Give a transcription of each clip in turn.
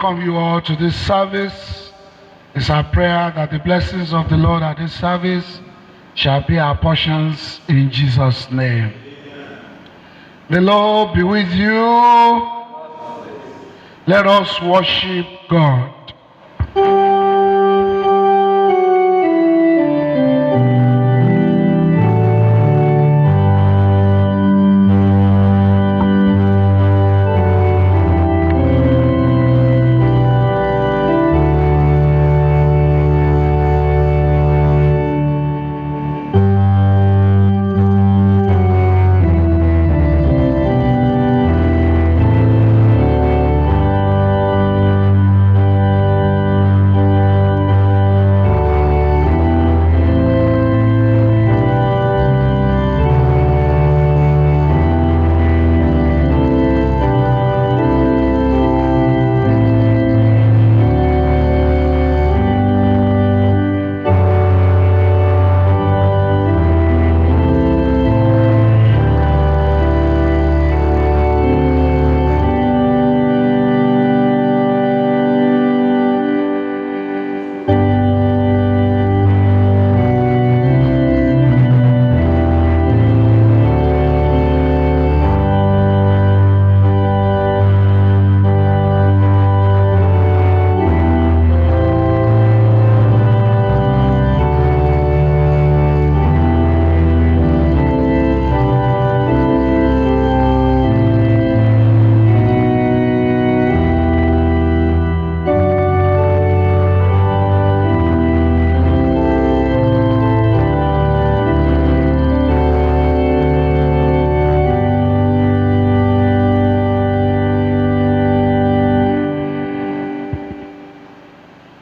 welcome you all to this service. It's our prayer that the blessings of the Lord at this service shall be our portions in Jesus' name. The Lord be with you. Let us worship God.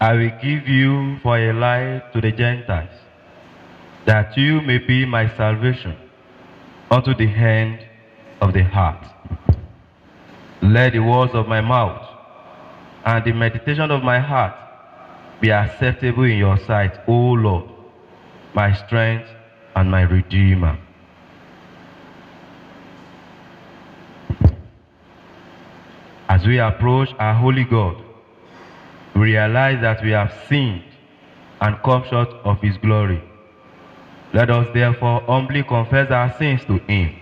I will give you for a light to the Gentiles, that you may be my salvation unto the end of the heart. Let the words of my mouth and the meditation of my heart be acceptable in your sight, O Lord, my strength and my Redeemer. As we approach our holy God, we realize that we have sinned and come short of his glory. Let us therefore humbly confess our sins to him,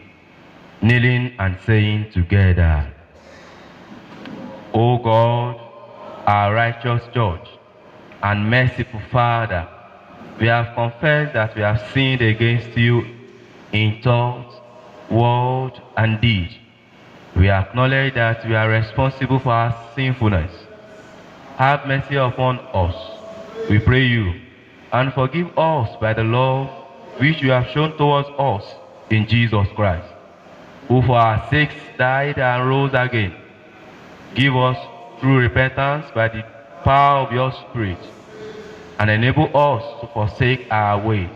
kneeling and saying together, O God, our righteous Judge and merciful Father, we have confessed that we have sinned against you in thought, word, and deed. We acknowledge that we are responsible for our sinfulness. Have mercy upon us, we pray you, and forgive us by the love which you have shown towards us in Jesus Christ, who for our sakes died and rose again. Give us true repentance by the power of your Spirit, and enable us to forsake our ways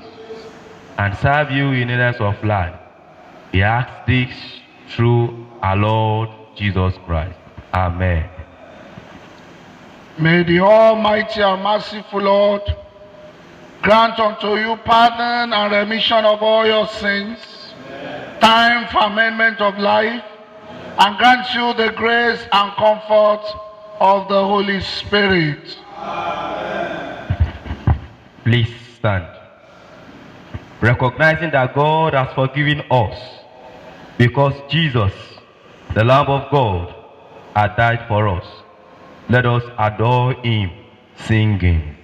and serve you in newness of life. We ask this through our Lord Jesus Christ. Amen. May the Almighty and merciful Lord grant unto you pardon and remission of all your sins, time for amendment of life, and grant you the grace and comfort of the Holy Spirit. Please stand. Recognizing that God has forgiven us because Jesus, the Lamb of God, had died for us. Let us adore him, singing.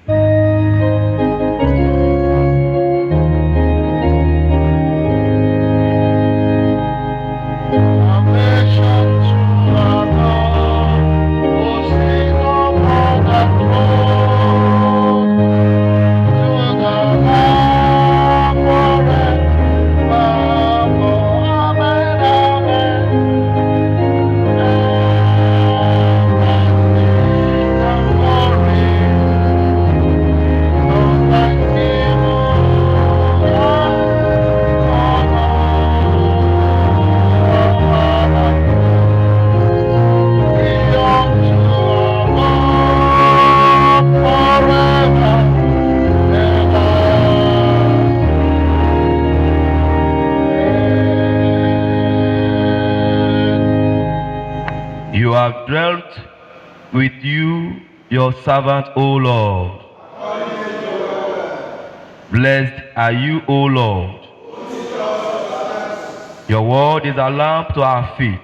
You have dwelt with you, your servant, O Lord. Blessed are you, O Lord. Your word is a lamp to our feet.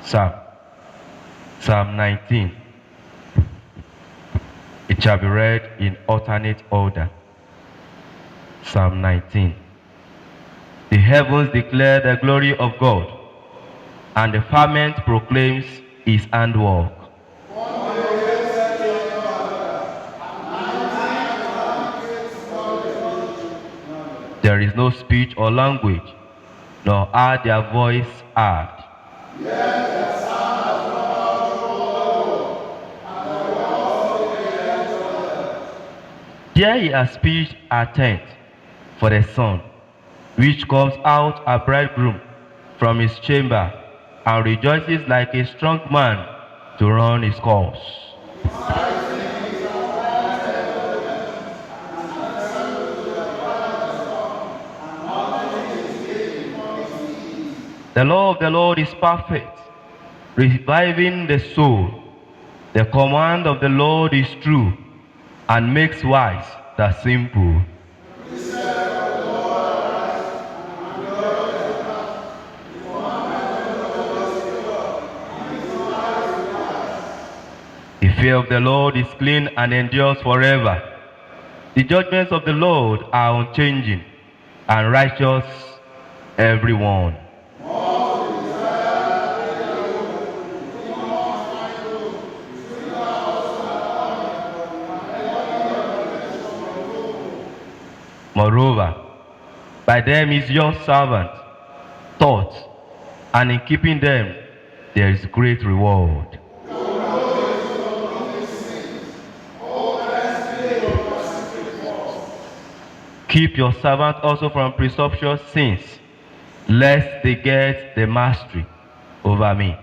Psalm 19. It shall be read in alternate order. Psalm 19. The heavens declare the glory of God, and the firmament proclaims his handwork. There is no speech or language, nor are their voice heard. There he has pitched a tent for the sun, which comes out a bridegroom from his chamber, and rejoices like a strong man to run his course. The law of the Lord is perfect, reviving the soul. The command of the Lord is true, and makes wise the simple. The fear of the Lord is clean and endures forever. The judgments of the Lord are unchanging, and righteous every one. Moreover, by them is your servant taught, and in keeping them there is great reward. Keep your servant also from presumptuous sins, lest they get the mastery over me.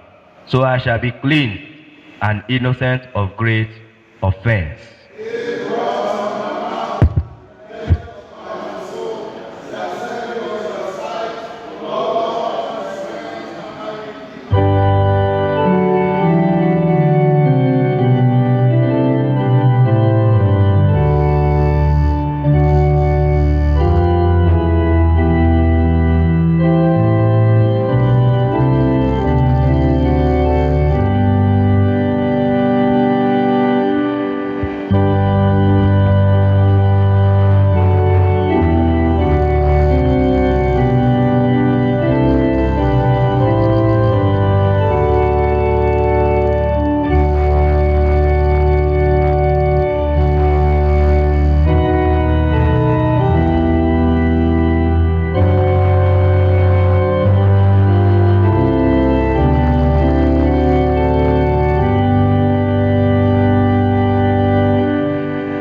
So I shall be clean and innocent of great offense.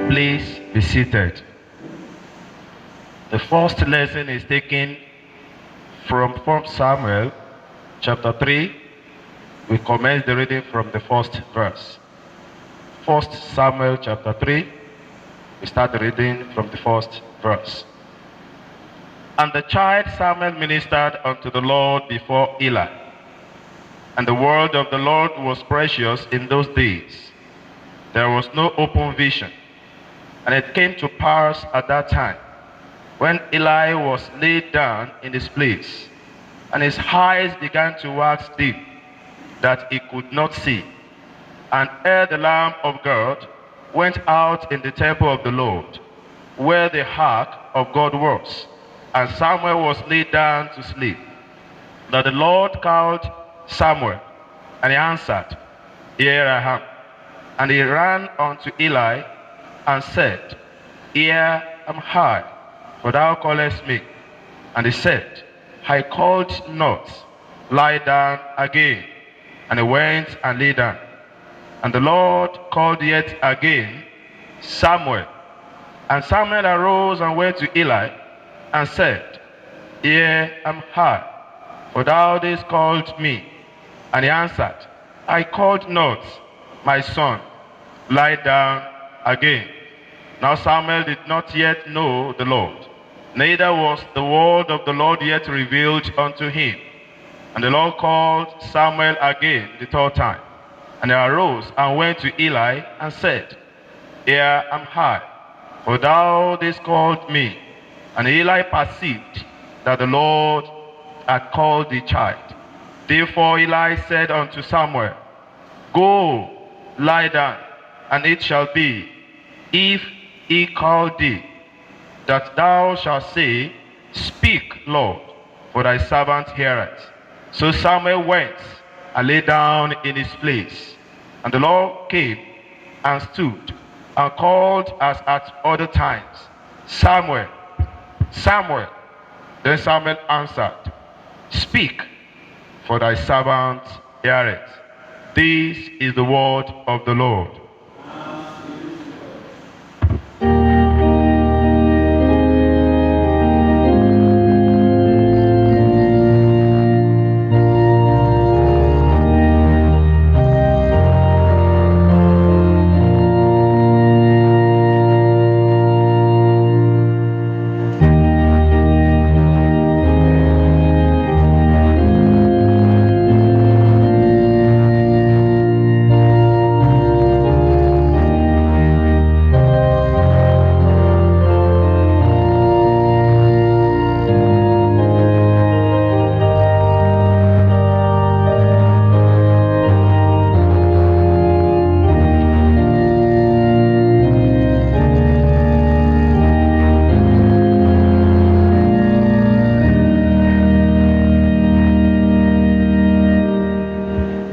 Please be seated. The first lesson is taken from 1 Samuel chapter 3. We commence the reading from the first verse. 1 Samuel chapter 3. We start the reading from the first verse. And the child Samuel ministered unto the Lord before Eli. And the word of the Lord was precious in those days. There was no open vision. And it came to pass at that time, when Eli was laid down in his place, and his eyes began to wax dim, that he could not see. And ere the Lamb of God went out in the temple of the Lord, where the ark of God was, and Samuel was laid down to sleep, that the Lord called Samuel, and he answered, Here I am. And he ran unto Eli, and said, Here am I, for thou callest me. And he said, I called not, lie down again. And he went and lay down. And the Lord called yet again, Samuel. And Samuel arose and went to Eli, and said, Here am I, for thou didst called me. And he answered, I called not, my son, lie down again. Now Samuel did not yet know the Lord, neither was the word of the Lord yet revealed unto him. And the Lord called Samuel again the third time. And he arose and went to Eli and said, Here am I, for thou didst called me. And Eli perceived that the Lord had called the child. Therefore Eli said unto Samuel, Go, lie down, and it shall be, if he call thee, that thou shalt say, Speak, Lord, for thy servant heareth. So Samuel went and lay down in his place. And the Lord came and stood and called as at other times, Samuel, Samuel. Then Samuel answered, Speak, for thy servant heareth. This is the word of the Lord.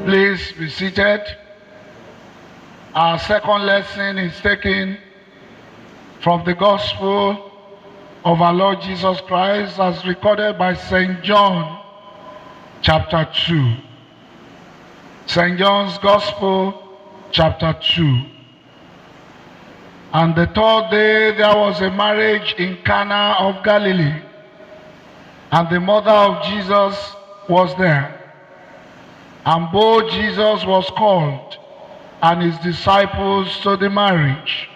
Please be seated. Our second lesson is taken from the Gospel of our Lord Jesus Christ as recorded by St. John, chapter 2. St. John's Gospel, chapter 2. And the third day there was a marriage in Cana of Galilee, and the mother of Jesus was there. And both Jesus was called, and his disciples to the marriage.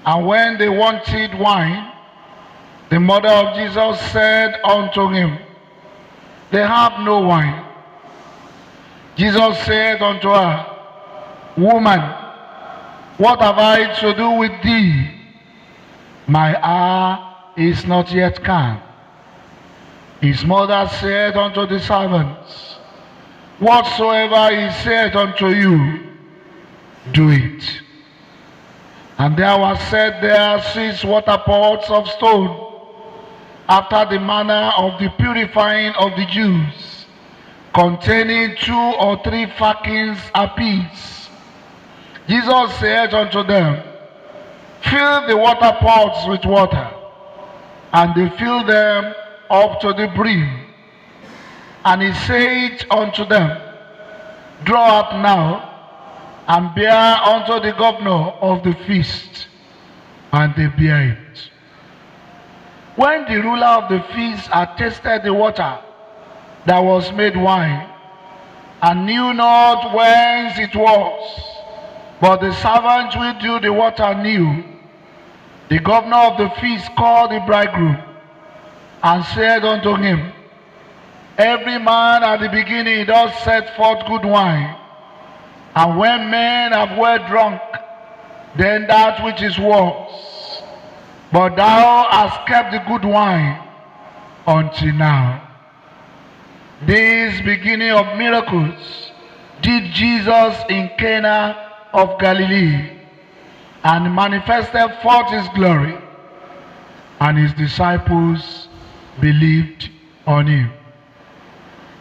And when they wanted wine, the mother of Jesus said unto him, They have no wine. Jesus said unto her, Woman, what have I to do with thee? My hour is not yet come. His mother said unto the servants, Whatsoever he said unto you, do it. And there was set there 6 water pots of stone, after the manner of the purifying of the Jews, containing 2 or 3 firkins apiece. Jesus said unto them, Fill the water pots with water. And they filled them up to the brim. And he said unto them, Draw up now, and bear unto the governor of the feast. And they bear it. When the ruler of the feast had tasted the water that was made wine, and knew not whence it was, but the servant which drew the water knew, the governor of the feast called the bridegroom, and said unto him, Every man at the beginning does set forth good wine, and when men have well drunk, then that which is worse. But thou hast kept the good wine until now. This beginning of miracles did Jesus in Cana of Galilee, and manifested forth his glory, and his disciples believed on him.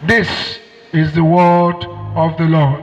This is the word of the Lord.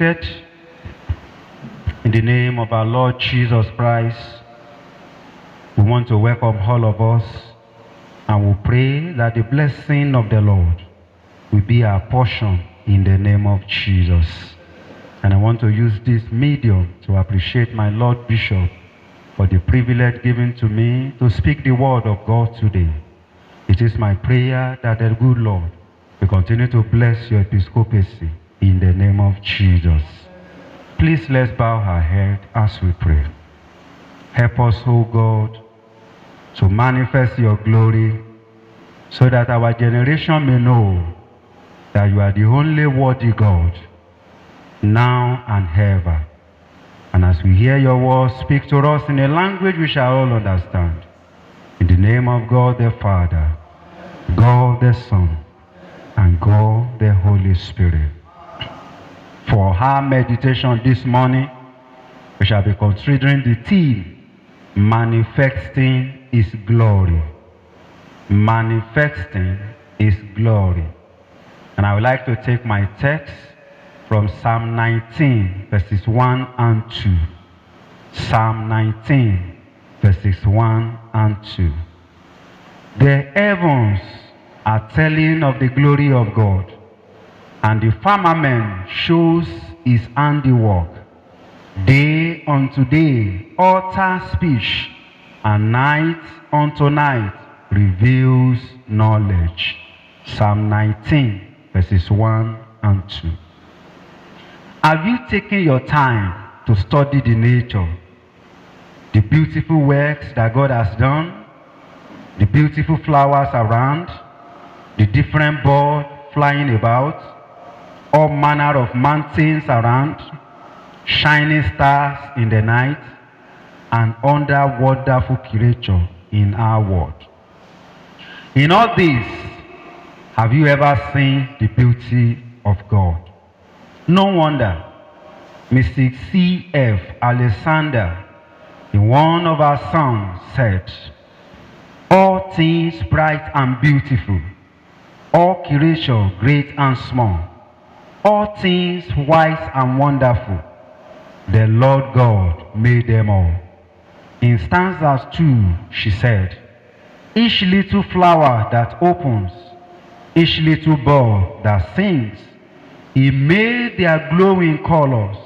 seated. In the name of our Lord Jesus Christ, we want to welcome all of us, and we pray that the blessing of the Lord will be our portion in the name of Jesus. And I want to use this medium to appreciate my Lord Bishop for the privilege given to me to speak the word of God today. It is my prayer that the good Lord will continue to bless your episcopacy in the name of Jesus. Please let's bow our head as we pray. Help us, O God, to manifest your glory so that our generation may know that you are the only worthy God, now and ever. And as we hear your words, speak to us in a language we shall all understand. In the name of God the Father, God the Son, and God the Holy Spirit. For our meditation this morning, we shall be considering the theme, manifesting His glory. Manifesting His glory. And I would like to take my text from Psalm 19, verses 1 and 2. Psalm 19, verses 1 and 2. The heavens are telling of the glory of God, and the firmament shows his handiwork. Day unto day utter speech, and night unto night reveals knowledge. Psalm 19, verses 1 and 2. Have you taken your time to study the nature, the beautiful works that God has done, the beautiful flowers around, the different birds flying about, all manner of mountains around, shining stars in the night, and other wonderful creatures in our world? In all this, have you ever seen the beauty of God? No wonder Mrs. C.F. Alexander, in one of our songs, said, all things bright and beautiful, all creation great and small, all things wise and wonderful, the Lord God made them all. In stanzas 2, she said, each little flower that opens, each little bird that sings, He made their glowing colors,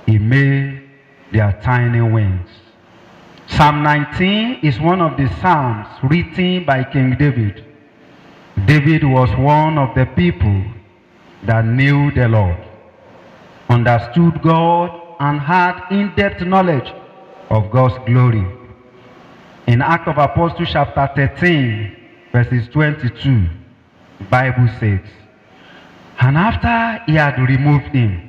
He made their tiny wings. Psalm 19 is one of the psalms written by King David. David was one of the people that knew the Lord, understood God, and had in-depth knowledge of God's glory. In Acts of Apostles chapter 13, verses 22, the Bible says, and after he had removed him,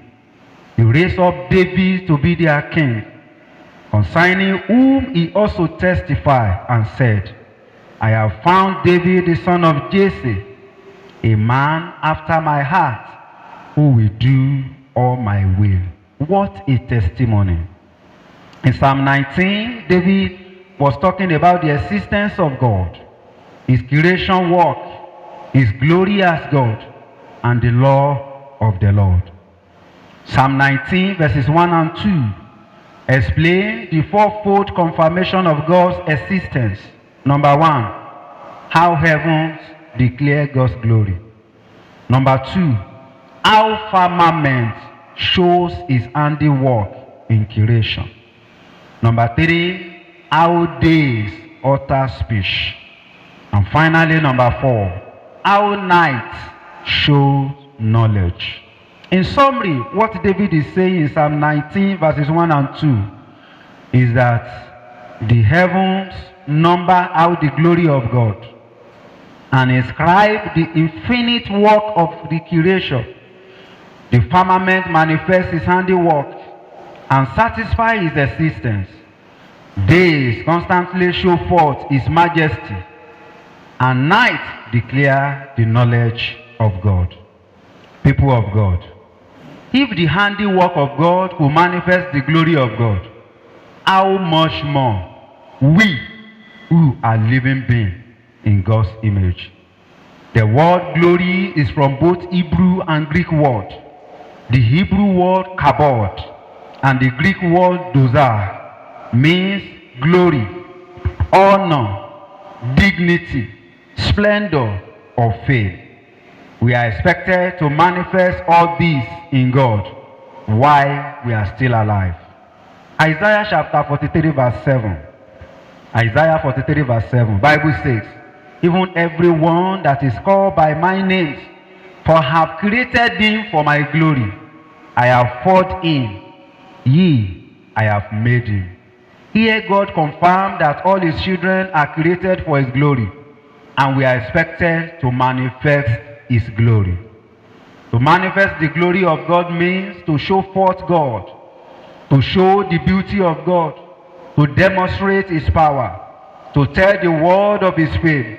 he raised up David to be their king, concerning whom he also testified and said, I have found David the son of Jesse, a man after my heart, who will do all my will. What a testimony. In Psalm 19, David was talking about the existence of God, his creation work, his glory as God, and the law of the Lord. Psalm 19, verses 1 and 2 explain the fourfold confirmation of God's existence. Number 1, how heavens declare God's glory. Number 2, how firmament shows his handiwork in creation. Number 3, how days utter speech. And finally, number 4, how night shows knowledge. In summary, what David is saying in Psalm 19, verses 1 and 2 is that the heavens number out the glory of God and inscribe the infinite work of the creation. The firmament manifests his handiwork and satisfy his existence. Days constantly show forth his majesty, and night declare the knowledge of God. People of God, if the handiwork of God could manifest the glory of God, how much more we who are living beings in God's image? The word glory is from both Hebrew and Greek word. The Hebrew word kabod and the Greek word dosar means glory, honor, dignity, splendor, or fame. We are expected to manifest all these in God while we are still alive. Isaiah chapter 43 verse 7. Isaiah 43 verse 7. Bible says, even everyone that is called by my name, for I have created him for my glory. I have formed him, I have made him. Here God confirmed that all his children are created for his glory, and we are expected to manifest his glory. To manifest the glory of God means to show forth God, to show the beauty of God, to demonstrate his power, to tell the world of his fame,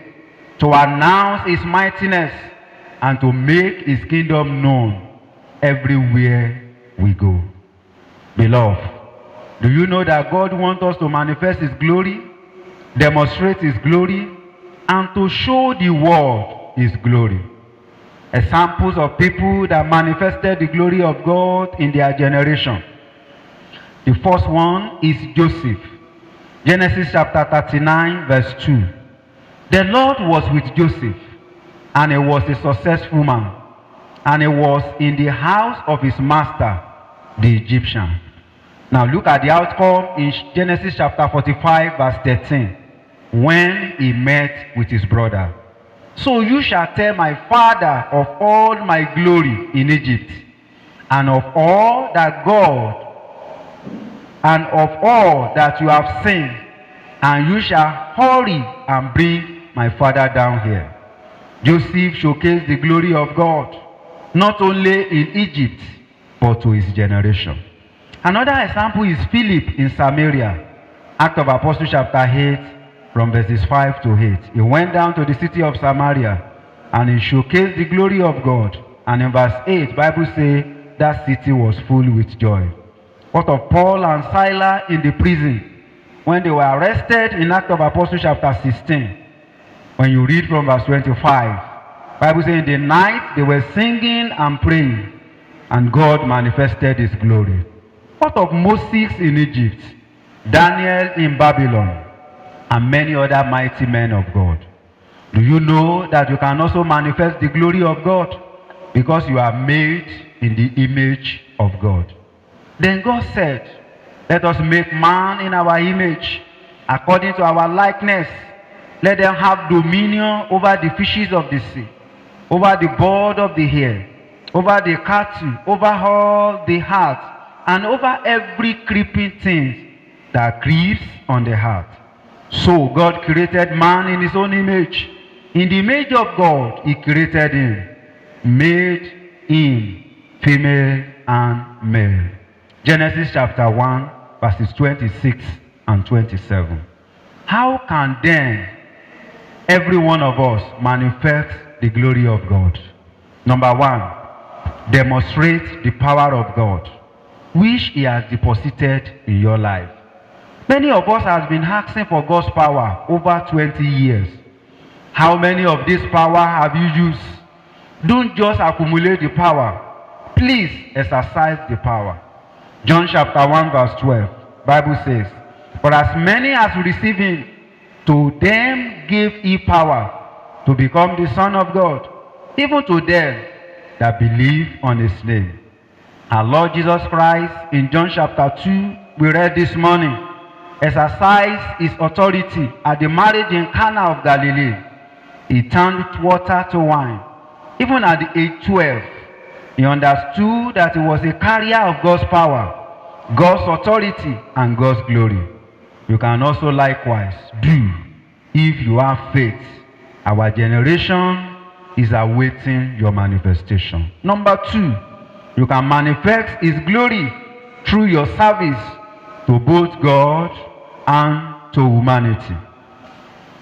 to announce his mightiness, and to make his kingdom known everywhere we go. Beloved, do you know that God wants us to manifest his glory, demonstrate his glory, and to show the world his glory? Examples of people that manifested the glory of God in their generation. The first one is Joseph. Genesis chapter 39 verse 2. The Lord was with Joseph, and he was a successful man, and he was in the house of his master, the Egyptian. Now look at the outcome in Genesis chapter 45 verse 13, when he met with his brother. So you shall tell my father of all my glory in Egypt, and of all that God, and of all that you have seen, and you shall hurry and bring my father down here. Joseph showcased the glory of God, not only in Egypt, but to his generation. Another example is Philip in Samaria. Acts of Apostles chapter 8, from verses 5 to 8. He went down to the city of Samaria, and he showcased the glory of God. And in verse 8, Bible says that city was full with joy. What of Paul and Silas in the prison when they were arrested in Acts of Apostles chapter 16? When you read from verse 25, Bible says in the night they were singing and praying, and God manifested his glory. What of Moses in Egypt, Daniel in Babylon, and many other mighty men of God? Do you know that you can also manifest the glory of God because you are made in the image of God? Then God said, let us make man in our image, according to our likeness. Let them have dominion over the fishes of the sea, over the bird of the air, over the cattle, over all the earth, and over every creeping thing that creeps on the earth. So God created man in his own image. In the image of God, he created him, made him female and male. Genesis chapter 1, verses 26 and 27. How can then every one of us manifest the glory of God? Number one, demonstrate the power of God, which he has deposited in your life. Many of us have been asking for God's power over 20 years. How many of this power have you used? Don't just accumulate the power. Please exercise the power. John chapter 1 verse 12. Bible says, for as many as receive him, to them gave he power to become the Son of God, even to them that believe on his name. Our Lord Jesus Christ in John chapter 2, we read this morning, exercised his authority at the marriage in Cana of Galilee. He turned water to wine. Even at the age 12, he understood that he was a carrier of God's power, God's authority, and God's glory. You can also likewise do if you have faith. Our generation is awaiting your manifestation. Number two, you can manifest his glory through your service to both God and to humanity.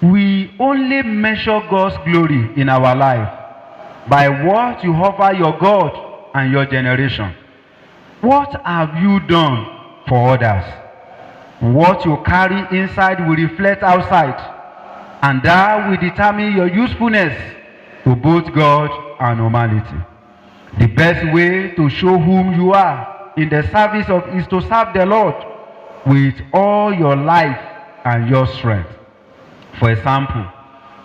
We only measure God's glory in our life by what you offer your God and your generation. What have you done for others? What you carry inside will reflect outside, and that will determine your usefulness to both God and humanity. The best way to show whom you are in the service of is to serve the Lord with all your life and your strength. For example,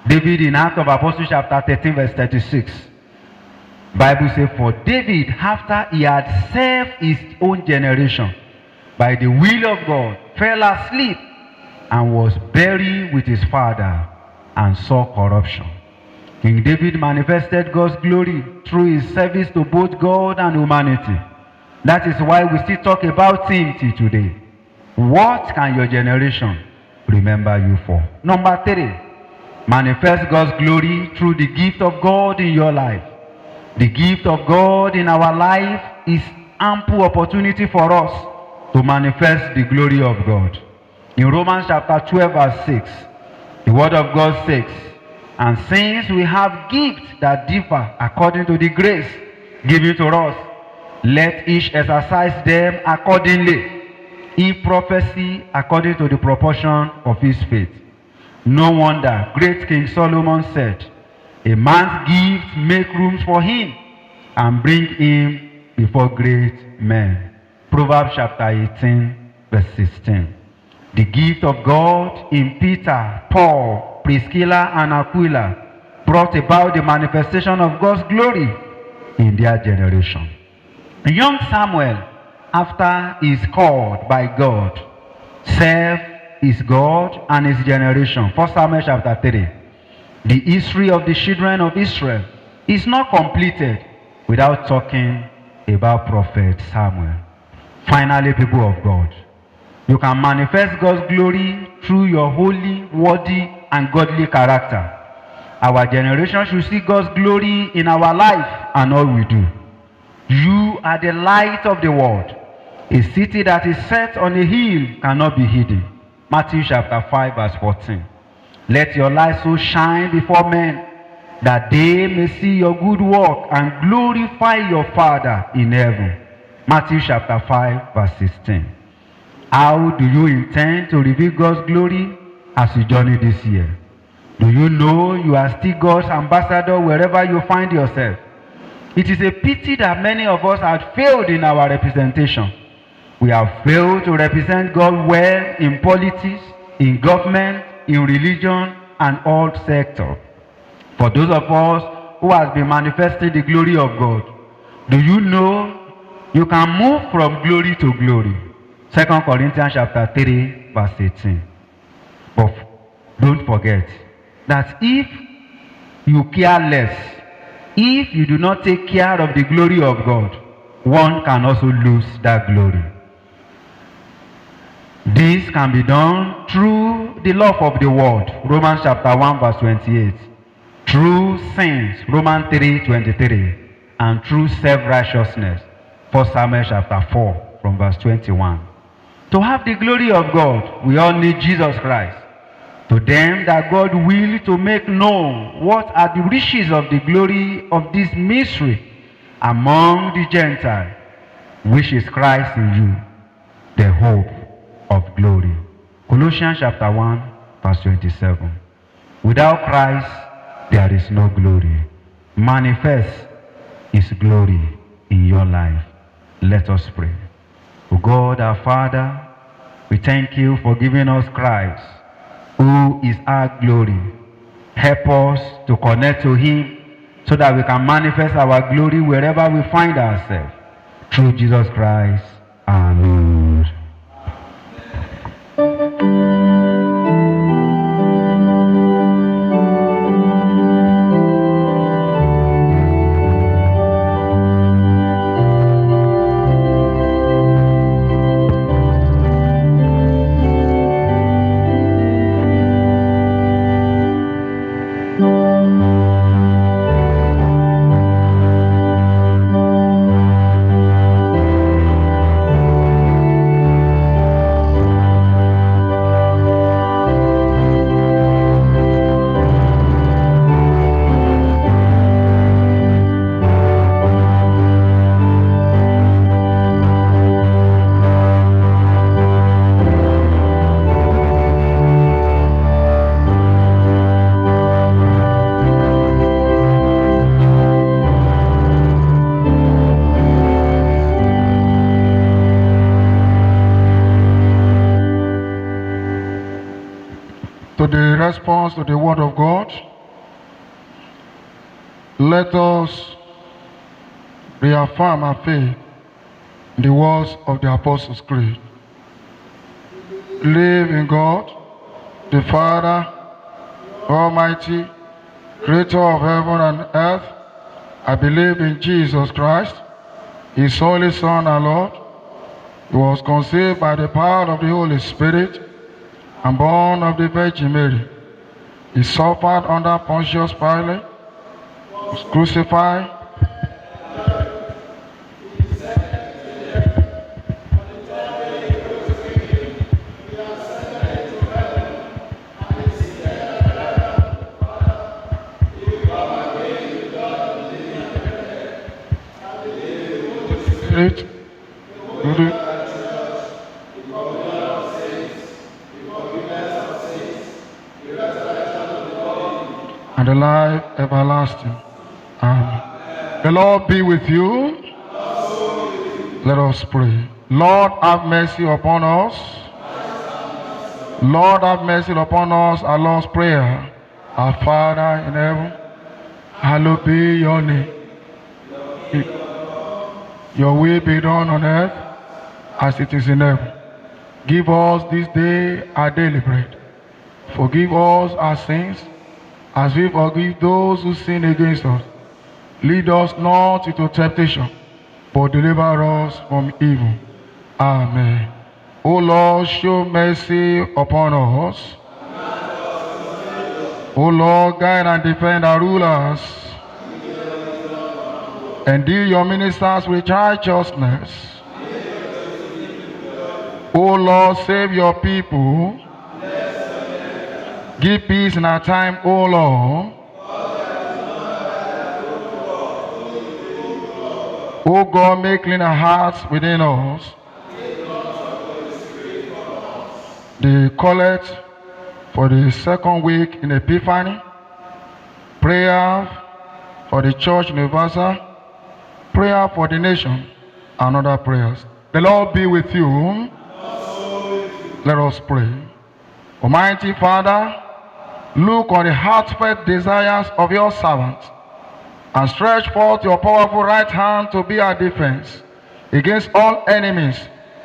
David in Acts of Apostles chapter 13 verse 36. Bible says, for David, after he had served his own generation, by the will of God, fell asleep and was buried with his father and saw corruption. King David manifested God's glory through his service to both God and humanity. That is why we still talk about him till today. What can your generation remember you for? Number 3, manifest God's glory through the gift of God in your life. The gift of God in our life is ample opportunity for us to manifest the glory of God. In Romans chapter 12 verse 6, the word of God says, and since we have gifts that differ according to the grace given to us, let each exercise them accordingly. If prophecy, according to the proportion of his faith. No wonder great King Solomon said, a man's gift make rooms for him and bring him before great men. Proverbs chapter 18 verse 16. The gift of God in Peter, Paul, Priscilla and Aquila brought about the manifestation of God's glory in their generation. Young Samuel, after he is called by God, served his God and his generation. 1 Samuel chapter 3. The history of the children of Israel is not completed without talking about prophet Samuel. Finally, people of God, you can manifest God's glory through your holy, worthy, and godly character. Our generation should see God's glory in our life and all we do. You are the light of the world. A city that is set on a hill cannot be hidden. Matthew chapter 5 verse 14. Let your light so shine before men that they may see your good work and glorify your Father in heaven. Matthew chapter 5 verse 16. How do you intend to reveal God's glory as you journey this year? Do you know you are still God's ambassador wherever you find yourself? It is a pity that many of us have failed in our representation. We have failed to represent God well in politics, in government, in religion, and all sectors. For those of us who have been manifesting the glory of God, do you know you can move from glory to glory? 2 Corinthians chapter 3 verse 18. But don't forget that if you care less, if you do not take care of the glory of God, one can also lose that glory. This can be done through the love of the world, Romans chapter 1 verse 28, through sins, Romans 3:23, and through self-righteousness, 1 Samuel chapter 4 from verse 21. To have the glory of God, we all need Jesus Christ. To them that God will to make known what are the riches of the glory of this mystery among the Gentiles, which is Christ in you, the hope of glory. Colossians chapter 1 verse 27. Without Christ, there is no glory. Manifest his glory in your life. Let us pray. O God our Father, we thank you for giving us Christ, who is our glory. Help us to connect to him so that we can manifest our glory wherever we find ourselves. Through Jesus Christ our Lord. a response to the word of God, let us reaffirm our faith in the words of the Apostles' Creed. Believe in God, the Father, Almighty, Creator of heaven and earth. I believe in Jesus Christ, His only Son and Lord. He was conceived by the power of the Holy Spirit and born of the Virgin Mary. He suffered under Pontius Pilate, was crucified, Spirit, and the life everlasting. Amen. The Lord be with you. Let us pray. Lord, have mercy upon us. Lord, have mercy upon us. Our Lord's Prayer. Our Father in heaven, hallowed be your name. Your will be done on earth as it is in heaven. Give us this day our daily bread. Forgive us our sins as we forgive those who sin against us. Lead us not into temptation, but deliver us from evil. Amen. O Lord, show mercy upon us. O Lord, guide and defend our rulers. Endue your ministers with righteousness. O Lord, save your people. Give peace in our time, O Lord. O God, make clean our hearts within us. The collect for the second week in Epiphany. Prayer for the Church Universal. Prayer for the nation and other prayers. The Lord be with you. Let us pray. Almighty Father, look on the heartfelt desires of your servants and stretch forth your powerful right hand to be our defense against all enemies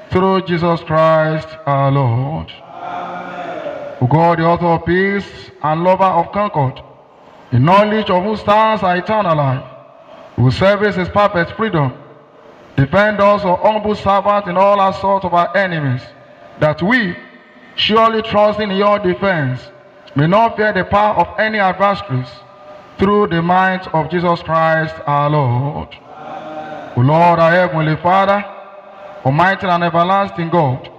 through Jesus Christ our Lord. Amen. O God, the author of peace and lover of concord, in knowledge of whose stars are eternal life, whose service is perfect freedom, defend us, O humble servant, in all assaults of our enemies, that we, surely trusting in your defense, may not fear the power of any adversaries, through the might of Jesus Christ our Lord. Amen. O Lord, our heavenly Father, almighty and everlasting God,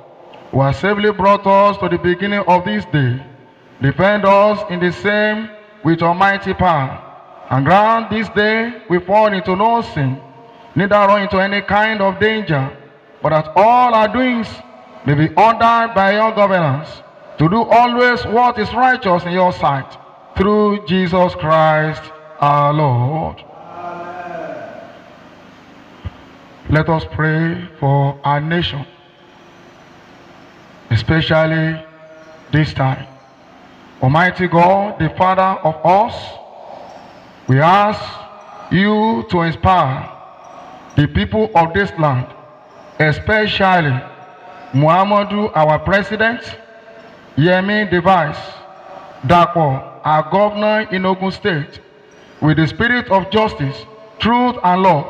who has safely brought us to the beginning of this day, defend us in the same with almighty power, and grant this day we fall into no sin, neither run into any kind of danger, but that all our doings may be ordered by your governance, to do always what is righteous in your sight, through Jesus Christ our Lord. Amen. Let us pray for our nation, especially this time. Almighty God, the Father of us, we ask you to inspire the people of this land, especially Muhammadu, our president, Yemi the vice, Dapo, our governor in Ogun State, with the spirit of justice, truth, and love,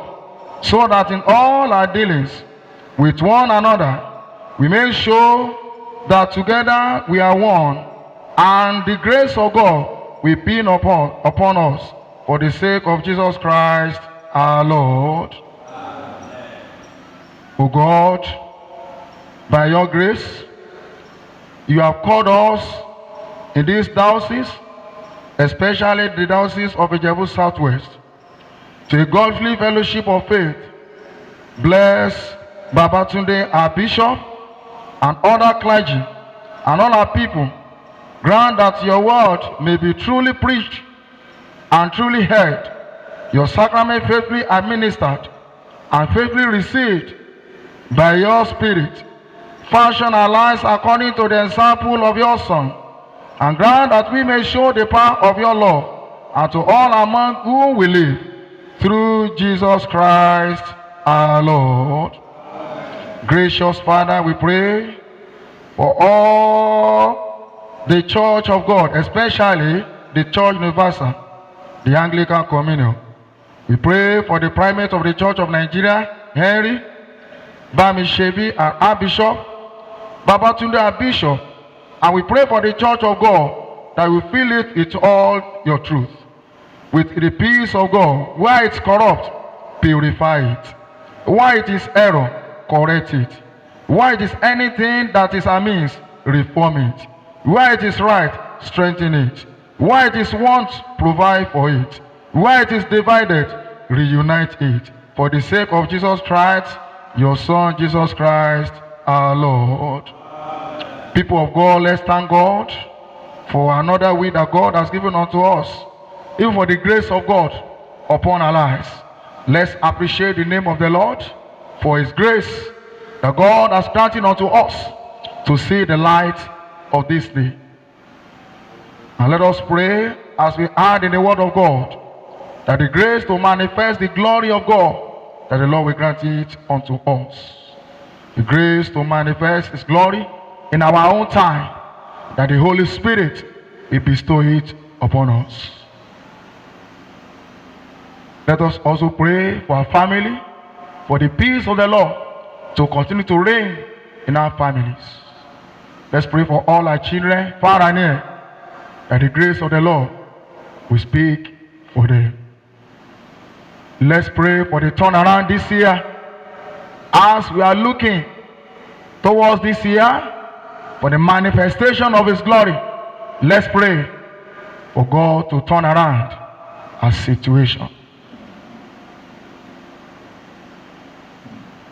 so that in all our dealings with one another, we may show that together we are one, and the grace of God will be upon us, for the sake of Jesus Christ our Lord. Amen. O God, by your grace, you have called us in this diocese, especially the Diocese of Ijebu Southwest, to a godly fellowship of faith. Bless Babatunde, our bishop, and other clergy, and all our people. Grant that your word may be truly preached and truly heard, your sacrament faithfully administered and faithfully received by your Spirit. Fashion our lives according to the example of your Son, And grant that we may show the power of your love unto all among whom we live, through Jesus Christ our Lord. Gracious Father, we pray for all the Church of God, especially the Church Universal, the Anglican Communion. We pray for the Primate of the Church of Nigeria, Henry, Bamishebi, our Archbishop, Babatunde, our Bishop, and we pray for the Church of God that we fill it with all your truth. With the peace of God, where it's corrupt, purify it. Where it is error, correct it. Where it is anything that is amiss, reform it. Where it is right, strengthen it. Where it is want, provide for it. Where it is divided, reunite it. For the sake of Jesus Christ, your Son, Jesus Christ, our Lord. People of God, let's thank God for another week that God has given unto us. Even for the grace of God upon our lives. Let's appreciate the name of the Lord for his grace that God has granted unto us to see the light of this day. And let us pray as we add in the word of God that the grace to manifest the glory of God, that the Lord will grant it unto us. The grace to manifest his glory in our own time, that the Holy Spirit will bestow it upon us. Let us also pray for our family, for the peace of the Lord to continue to reign in our families. Let's pray for all our children, far and near, that the grace of the Lord will speak for them. Let's pray for the turnaround this year. As we are looking towards this year, for the manifestation of his glory, let's pray for God to turn around our situation.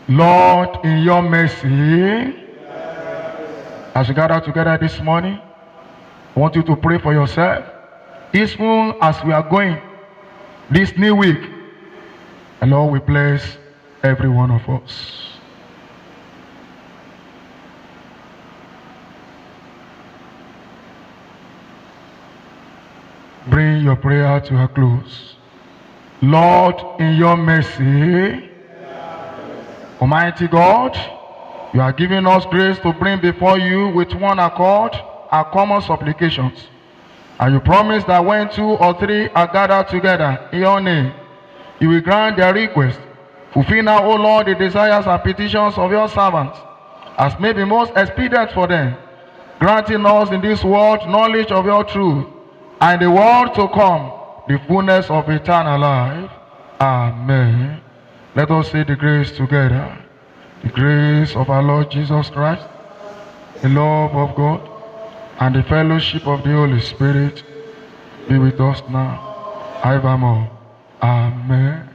Lord, in your mercy, as we gather together this morning, I want you to pray for yourself. Even as we are going this new week, the Lord will bless every one of us. Bring your prayer to a close. Lord, in your mercy, Almighty God, you are giving us grace to bring before you with one accord our common supplications. And you promise that when 2 or 3 are gathered together in your name, you will grant their request. Fulfill now, O Lord, the desires and petitions of your servants, as may be most expedient for them, granting us in this world knowledge of your truth, and the world to come, the fullness of eternal life. Amen. Let us say the grace together. The grace of our Lord Jesus Christ, the love of God, and the fellowship of the Holy Spirit be with us now, evermore. Amen.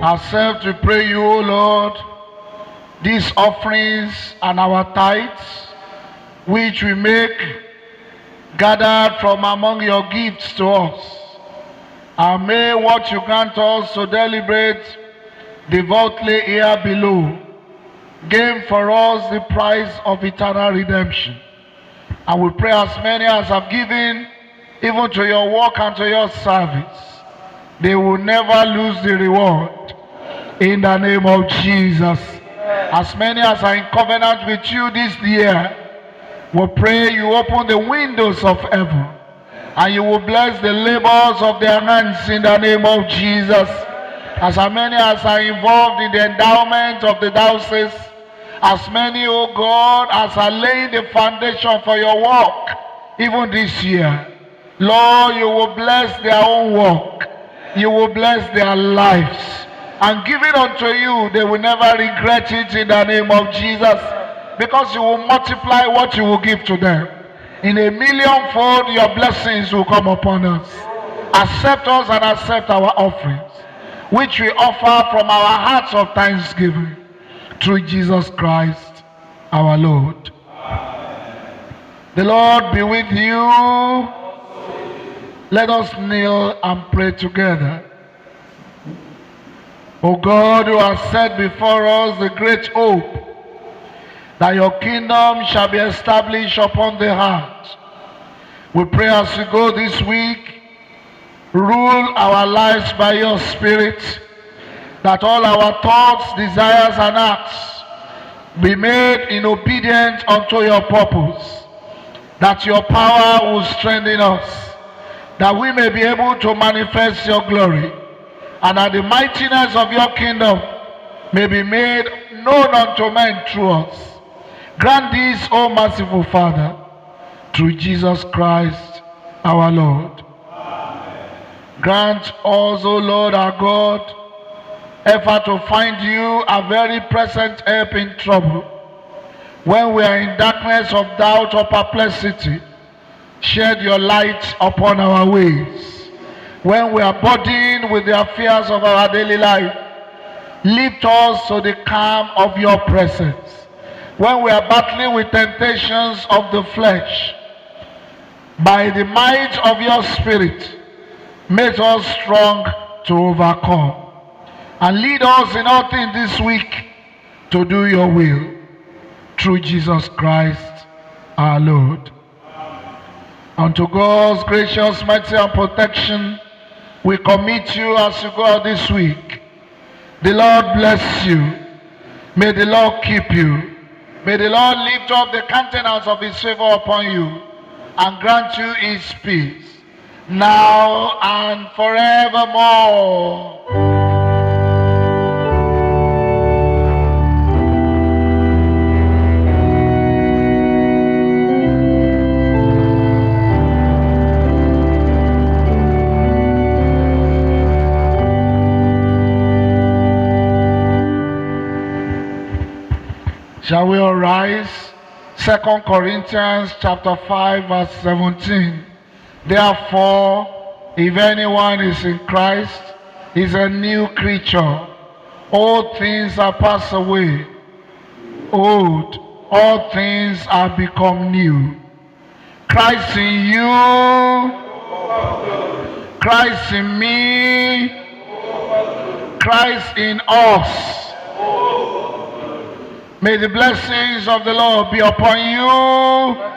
Ourselves to pray you, O Lord, these offerings and our tithes, which we make gathered from among your gifts to us. And may what you grant us to deliberate devoutly here below gain for us the prize of eternal redemption. And we pray as many as have given even to your work and to your service, they will never lose the reward. In the name of Jesus. As many as are in covenant with you this year, we pray you open the windows of heaven and you will bless the labors of their hands in the name of Jesus. As many as are involved in the endowment of the diocese, as many, O God, as are laying the foundation for your work, even this year, Lord, you will bless their own work. You will bless their lives. And give it unto you, they will never regret it in the name of Jesus, because you will multiply what you will give to them. In a millionfold, your blessings will come upon us. Accept us and accept our offerings, which we offer from our hearts of thanksgiving, through Jesus Christ our Lord. The Lord be with you. Let us kneel and pray together. O God, who has set before us the great hope that your kingdom shall be established upon the earth, we pray as we go this week, rule our lives by your Spirit, that all our thoughts, desires, and acts be made in obedience unto your purpose, that your power will strengthen us, that we may be able to manifest your glory, and that the mightiness of your kingdom may be made known unto men through us. Grant this, O merciful Father, through Jesus Christ our Lord. Amen. Grant us, O Lord our God, effort to find you a very present help in trouble. When we are in darkness of doubt or perplexity, shed your light upon our ways. When we are burdened with the affairs of our daily life, lift us to the calm of your presence. When we are battling with temptations of the flesh, by the might of your Spirit, make us strong to overcome. And lead us in all things this week to do your will, through Jesus Christ our Lord. Unto God's gracious mercy and protection, we commit you as you go out this week. The Lord bless you. May the Lord keep you. May the Lord lift up the countenance of his favor upon you and grant you his peace, now and forevermore. Shall we all rise? 2 Corinthians chapter 5 verse 17. Therefore, if anyone is in Christ, he is a new creature. All things are passed away. Old, all things are become new. Christ in you, Christ in me, Christ in us. May the blessings of the Lord be upon you.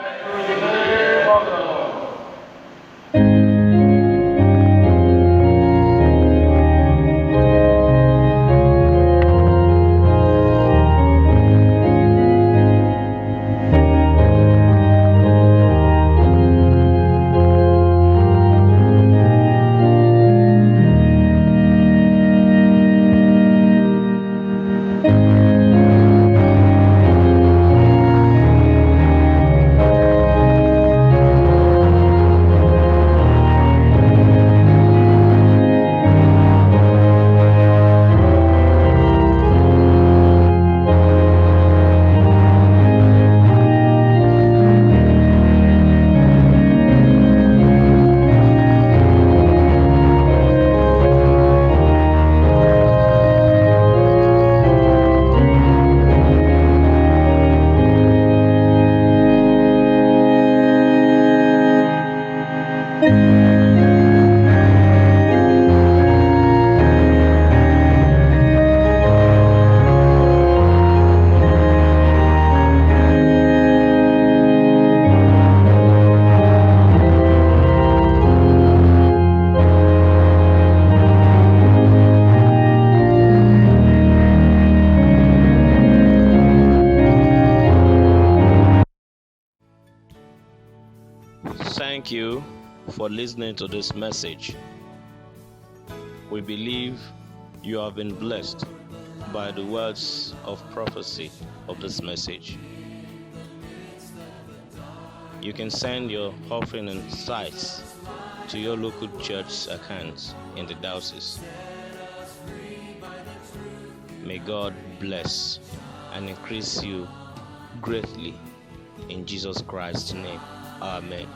Thank you for listening to this message. We believe You have been blessed by the words of prophecy of this message. You can send your offering and tithes to your local church accounts in the diocese. May God bless and increase you greatly in Jesus Christ's name. Amen.